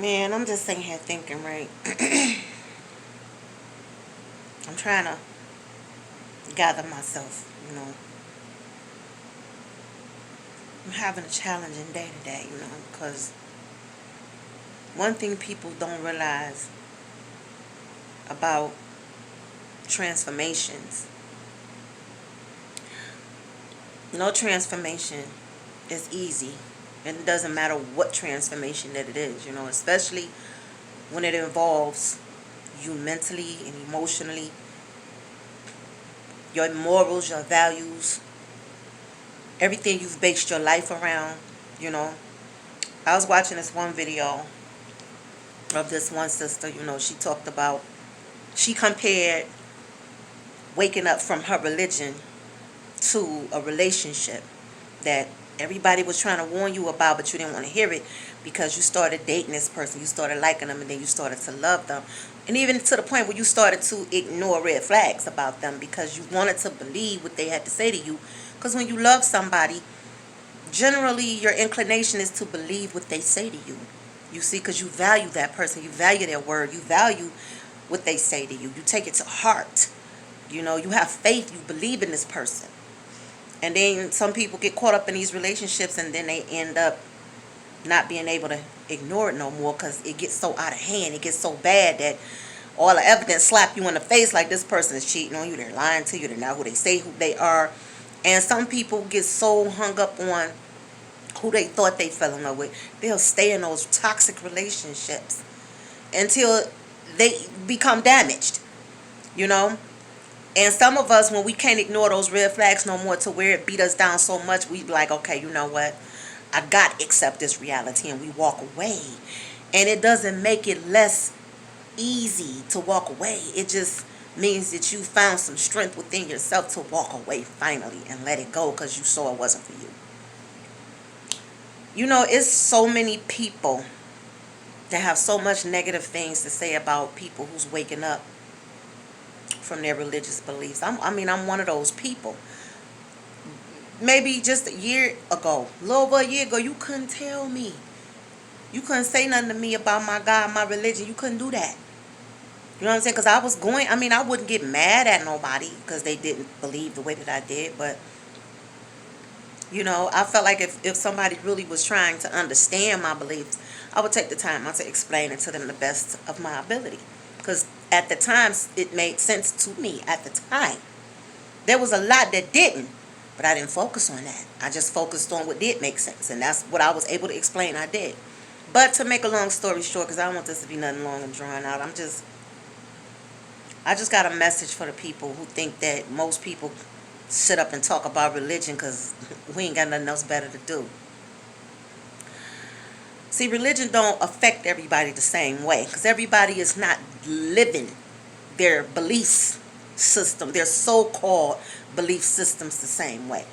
Man, I'm just sitting here thinking, right? I'm trying to gather myself, you know. I'm having a challenging day today, because one thing people don't realize about transformations, no transformation is easy. And it doesn't matter what transformation that it is, especially when it involves you mentally and emotionally, your morals, your values, everything you've based your life around, you know. I was watching this one video of this one sister, she talked about, she compared waking up from her religion to a relationship that everybody was trying to warn you about, but you didn't want to hear it because you started dating this person, you started liking them, and then you started to love them. And even to the point where you started to ignore red flags about them because you wanted to believe what they had to say to you. Because when you love somebody, generally your inclination is to believe what they say to you. You see, because you value that person, you value their word, you value what they say to you. You take it to heart. You have faith, you believe in this person. And then some people get caught up in these relationships and then they end up not being able to ignore it no more because it gets so out of hand. It gets so bad that all the evidence slap you in the face like this person is cheating on you. They're lying to you. They're not who they say who they are. And some people get so hung up on who they thought they fell in love with. They'll stay in those toxic relationships until they become damaged, And some of us, when we can't ignore those red flags no more to where it beat us down so much, we be like, okay, you know what? I got to accept this reality, and we walk away. And it doesn't make it less easy to walk away. It just means that you found some strength within yourself to walk away finally and let it go because you saw it wasn't for you. It's so many people that have so much negative things to say about people who's waking up from their religious beliefs. I'm one of those people. Maybe just a year ago, a little over a year ago, you couldn't tell me. You couldn't say nothing to me about my God, my religion. You couldn't do that. You know what I'm saying? Because I wouldn't get mad at nobody because they didn't believe the way that I did. But, I felt like if somebody really was trying to understand my beliefs, I would take the time out to explain it to them the best of my ability. Because at the time, it made sense to me at the time. There was a lot that didn't, but I didn't focus on that. I just focused on what did make sense, and that's what I was able to explain I did. But to make a long story short, because I don't want this to be nothing long and drawn out, I just got a message for the people who think that most people sit up and talk about religion because we ain't got nothing else better to do. See, religion don't affect everybody the same way because everybody is not living their beliefs system, their so-called belief systems the same way.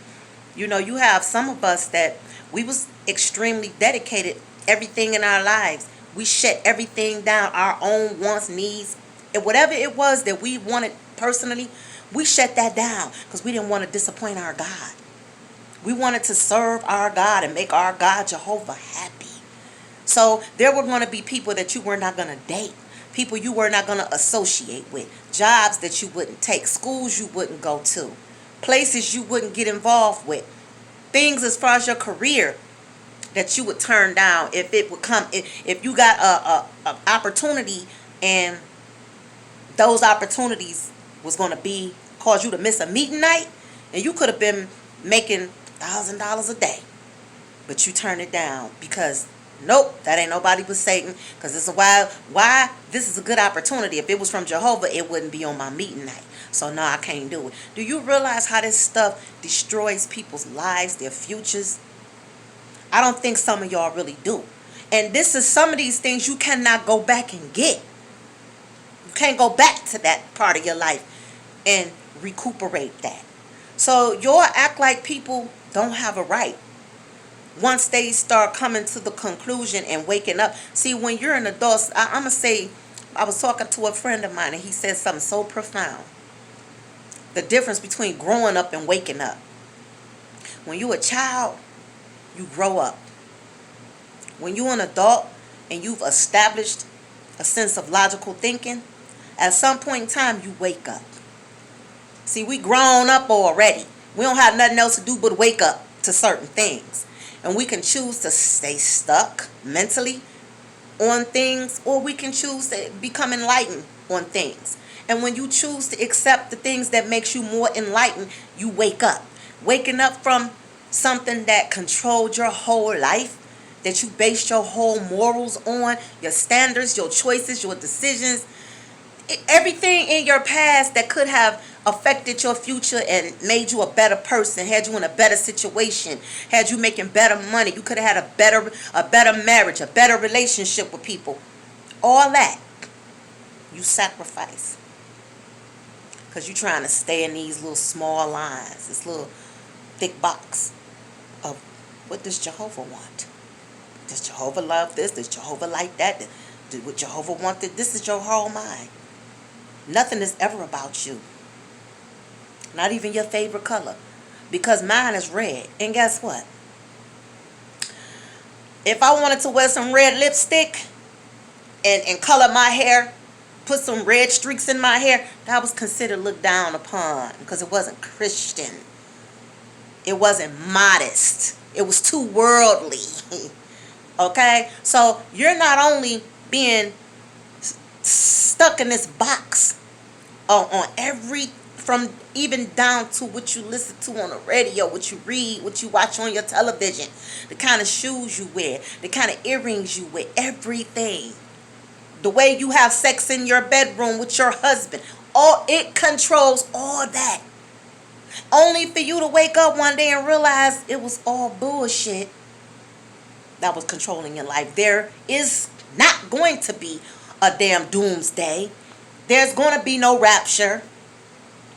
You have some of us that we was extremely dedicated, everything in our lives. We shut everything down, our own wants, needs, and whatever it was that we wanted personally, we shut that down because we didn't want to disappoint our God. We wanted to serve our God and make our God Jehovah happy. So there were going to be people that you were not going to date, people you were not going to associate with, jobs that you wouldn't take, schools you wouldn't go to, places you wouldn't get involved with, things as far as your career that you would turn down if you got a opportunity and those opportunities was going to cause you to miss a meeting night, and you could have been making $1,000 a day, but you turn it down because nope, that ain't nobody but Satan. Because this is why this is a good opportunity. If it was from Jehovah, it wouldn't be on my meeting night. So no, I can't do it. Do you realize how this stuff destroys people's lives, their futures? I don't think some of y'all really do. And this is some of these things you cannot go back and get. You can't go back to that part of your life and recuperate that. So y'all act like people don't have a right. Once they start coming to the conclusion and waking up. See, when you're an adult, I'm going to say, I was talking to a friend of mine and he said something so profound. The difference between growing up and waking up. When you're a child, you grow up. When you're an adult, and you've established a sense of logical thinking, at some point in time you wake up. See, we grown up already. We don't have nothing else to do but wake up to certain things. And we can choose to stay stuck mentally on things, or we can choose to become enlightened on things. And when you choose to accept the things that makes you more enlightened, you wake up. Waking up from something that controlled your whole life, that you based your whole morals on, your standards, your choices, your decisions, everything in your past that could have affected your future and made you a better person, had you in a better situation, had you making better money, you could have had a better marriage, a better relationship with people. All that you sacrifice because you're trying to stay in these little small lines, this little thick box of what does Jehovah want? Does Jehovah love this? Does Jehovah like that? Would Jehovah want this? This is your whole mind. Nothing is ever about you. Not even your favorite color. Because mine is red. And guess what? If I wanted to wear some red lipstick and color my hair, put some red streaks in my hair, that was considered looked down upon because it wasn't Christian. It wasn't modest. It was too worldly. Okay? So you're not only being stuck in this box on every, from even down to what you listen to on the radio, what you read, what you watch on your television, the kind of shoes you wear, the kind of earrings you wear, everything. The way you have sex in your bedroom with your husband, all it controls all that. Only for you to wake up one day and realize it was all bullshit that was controlling your life. There is not going to be a damn doomsday. There's going to be no rapture.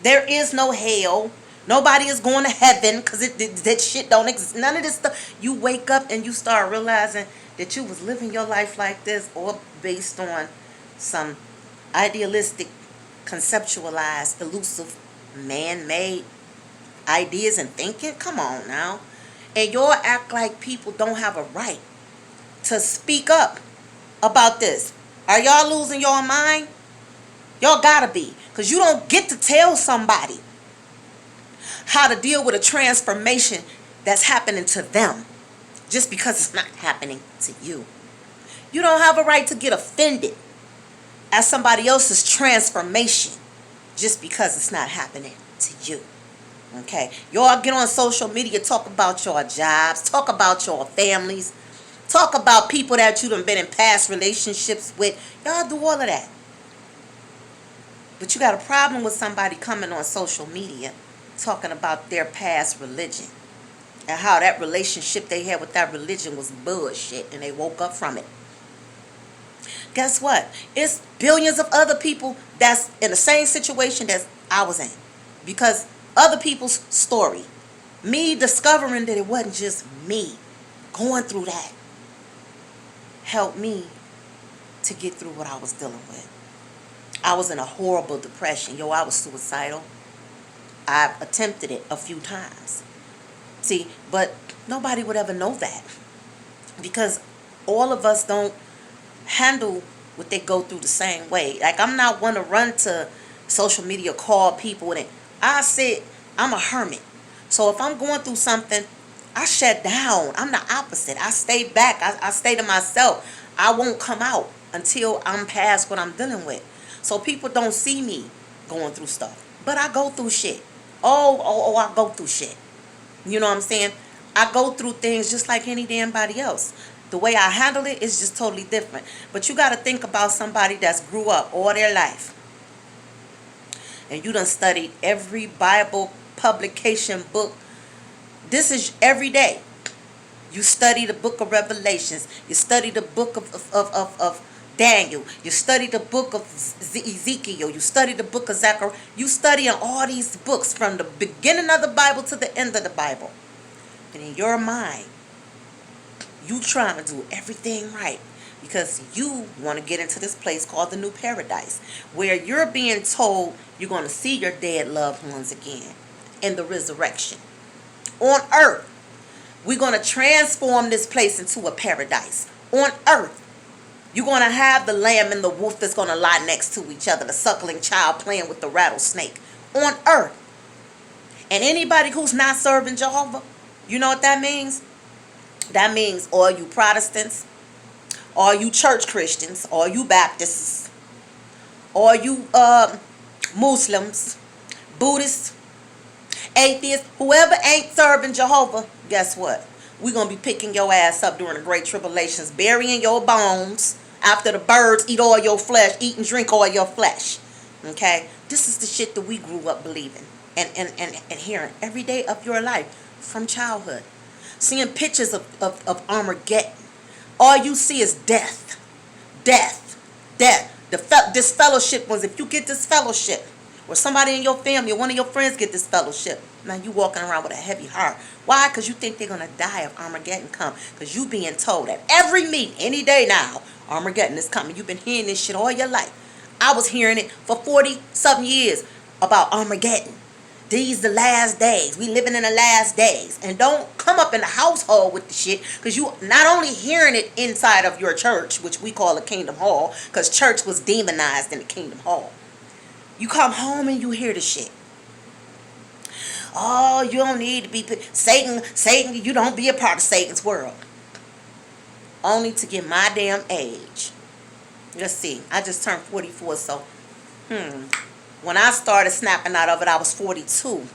There is no hell. Nobody is going to heaven because that shit don't exist. None of this stuff. You wake up and you start realizing that you was living your life like this, or based on some idealistic, conceptualized, elusive, man-made ideas and thinking. Come on now. And y'all act like people don't have a right to speak up about this. Are y'all losing your mind? Y'all gotta be. Because you don't get to tell somebody how to deal with a transformation that's happening to them just because it's not happening to you. You don't have a right to get offended at somebody else's transformation just because it's not happening to you. Okay? Y'all get on social media, talk about your jobs, talk about your families, talk about people that you done been in past relationships with. Y'all do all of that. But you got a problem with somebody coming on social media talking about their past religion and how that relationship they had with that religion was bullshit and they woke up from it. Guess what? It's billions of other people that's in the same situation that I was in. Because other people's story, me discovering that it wasn't just me going through that, helped me to get through what I was dealing with. I was in a horrible depression. I was suicidal. I attempted it a few times. See, but nobody would ever know that. Because all of us don't handle what they go through the same way. Like, I'm not one to run to social media, call people. And I said, I'm a hermit. So if I'm going through something, I shut down. I'm the opposite. I stay back. I stay to myself. I won't come out until I'm past what I'm dealing with. So people don't see me going through stuff. But I go through shit. Oh, I go through shit. You know what I'm saying? I go through things just like any damn body else. The way I handle it is just totally different. But you got to think about somebody that's grew up all their life. And you done studied every Bible publication book. This is every day. You study the book of Revelations. You study the book of Daniel. You study the book of Ezekiel. You study the book of Zechariah. You study all these books from the beginning of the Bible to the end of the Bible. And in your mind, you trying to do everything right because you want to get into this place called the new paradise, where you're being told you're going to see your dead loved ones again in the resurrection. On earth, we're going to transform this place into a paradise. On earth, You're going to have the lamb and the wolf that's going to lie next to each other, the suckling child playing with the rattlesnake on earth. And anybody who's not serving Jehovah, you know what that means? That means all you Protestants, all you church Christians, all you Baptists, all you Muslims, Buddhists, atheists, whoever ain't serving Jehovah, guess what? We're going to be picking your ass up during the great tribulations, burying your bones after the birds eat all your flesh, eat and drink all your flesh. Okay? This is the shit that we grew up believing and hearing every day of your life from childhood. Seeing pictures of Armageddon. All you see is death. Death. Death. This fellowship was, if you get this fellowship, or somebody in your family or one of your friends get this fellowship, now you walking around with a heavy heart. Why? Because you think they're going to die if Armageddon come. Because you being told at every meeting, any day now, Armageddon is coming. You've been hearing this shit all your life. I was hearing it for 40-something years about Armageddon. These the last days. We living in the last days. And don't come up in the household with the shit, because you not only hearing it inside of your church, which we call a kingdom hall, because church was demonized in the kingdom hall. You come home and you hear the shit. Oh, you don't need to be Satan, you don't be a part of Satan's world. Only to get my damn age. Let's see. I just turned 44, so when I started snapping out of it, I was 42.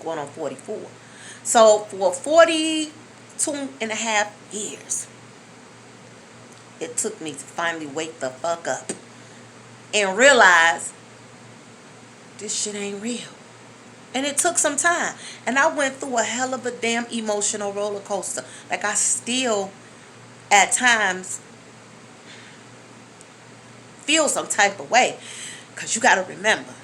Going on 44. So for 42 and a half years, it took me to finally wake the fuck up and realize this shit ain't real. And it took some time. And I went through a hell of a damn emotional roller coaster. Like, I still, at times, feel some type of way. Because you got to remember,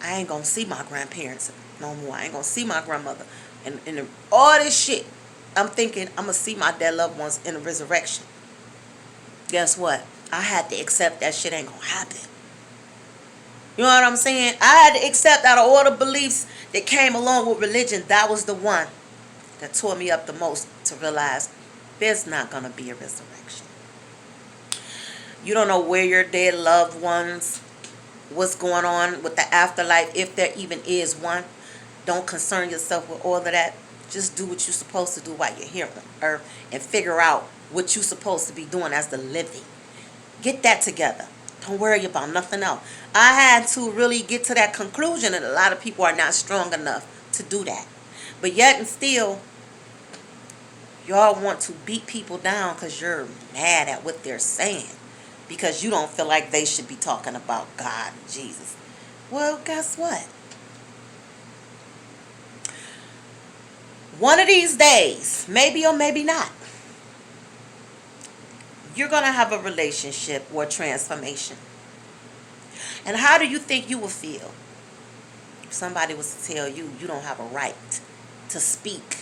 I ain't going to see my grandparents no more. I ain't going to see my grandmother. And all this shit, I'm thinking I'm going to see my dead loved ones in the resurrection. Guess what? I had to accept that shit ain't going to happen. You know what I'm saying? I had to accept, out of all the beliefs that came along with religion, that was the one that tore me up the most, to realize there's not going to be a resurrection. You don't know where your dead loved ones, what's going on with the afterlife, if there even is one. Don't concern yourself with all of that. Just do what you're supposed to do while you're here on earth, and figure out what you're supposed to be doing as the living. Get that together. Don't worry about nothing else. I had to really get to that conclusion that a lot of people are not strong enough to do that. But yet and still, y'all want to beat people down because you're mad at what they're saying. Because you don't feel like they should be talking about God and Jesus. Well, guess what? One of these days, maybe or maybe not, you're going to have a relationship or transformation. And how do you think you will feel if somebody was to tell you you don't have a right to speak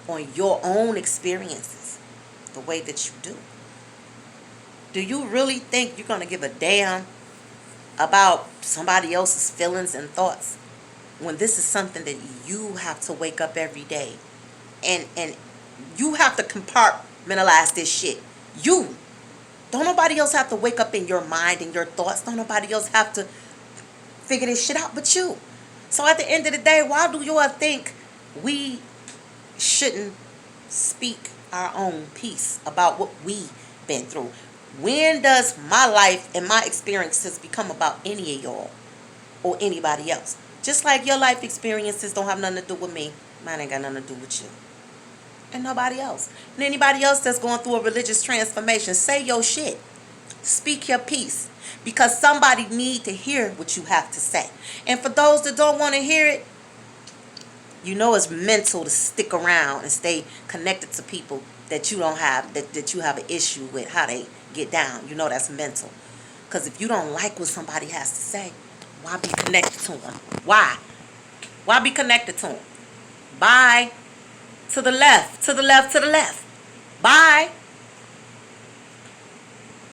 on your own experiences the way that you do? Do you really think you're going to give a damn about somebody else's feelings and thoughts when this is something that you have to wake up every day and you have to compartmentalize this shit? You. Don't nobody else have to wake up in your mind and your thoughts. Don't nobody else have to figure this shit out but you. So at the end of the day, why do you all think we shouldn't speak our own piece about what we've been through? When does my life and my experiences become about any of y'all or anybody else? Just like your life experiences don't have nothing to do with me, mine ain't got nothing to do with you. And nobody else. And anybody else that's going through a religious transformation, say your shit. Speak your piece. Because somebody need to hear what you have to say. And for those that don't want to hear it, you know it's mental to stick around and stay connected to people that you don't have, that you have an issue with how they get down. You know that's mental. Because if you don't like what somebody has to say, why be connected to them? Why? Why be connected to them? Bye. To the left, to the left, to the left. Bye.